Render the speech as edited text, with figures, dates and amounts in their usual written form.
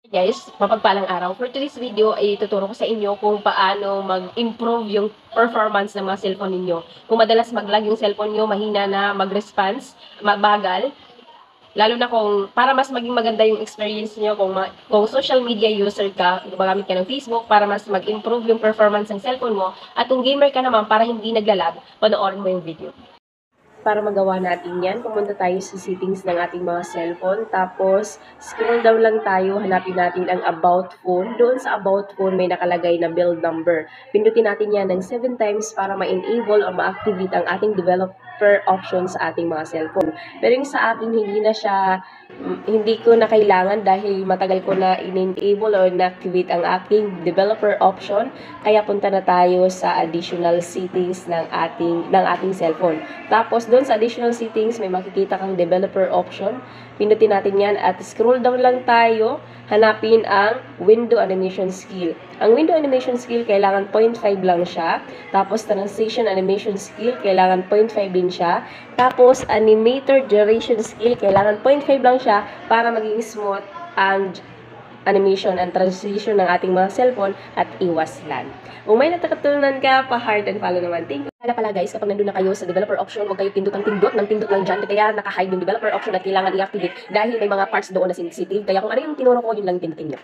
Guys, mapagpalang araw. For today's video ay tuturo ko sa inyo kung paano mag-improve yung performance ng mga cellphone ninyo. Kung madalas mag-lag yung cellphone nyo, mahina na mag-response, mabagal, lalo na kung para mas maging maganda yung experience nyo kung social media user ka, gumagamit ka ng Facebook para mas mag-improve yung performance ng cellphone mo, at kung gamer ka naman para hindi naglalag, panoorin mo yung video. Para magawa natin yan, pumunta tayo sa settings ng ating mga cellphone. Tapos, scroll down lang tayo. Hanapin natin ang About Phone. Doon sa About Phone, may nakalagay na build number. Pindutin natin yan ng 7 times para ma-enable o ma-activate ang ating developer option sa ating mga cellphone. Pero yung sa akin, hindi ko na kailangan dahil matagal ko na in-enable or na-activate ang aking developer option. Kaya punta na tayo sa additional settings ng ating cellphone. Tapos, doon sa additional settings, may makikita kang developer option. Pindutin natin yan at scroll down lang tayo. Hanapin ang window animation skill. Ang window animation skill, kailangan 0.5 lang siya. Tapos, transition animation skill, kailangan 0.5 din siya. Tapos, animator duration skill, kailangan 0.5 lang siya para maging smooth ang animation and transition ng ating mga cellphone at iwas lag. Kung may natutunan ka, pa-heart and follow naman. Thank you. Pala guys, kapag nandun na kayo sa developer option, huwag kayo pindot ng pindot lang dyan. Kaya naka-hide yung developer option at kailangan i-activate dahil may mga parts doon na sensitive. Kaya kung ano yung tinuro ko, yun lang pindutin nyo.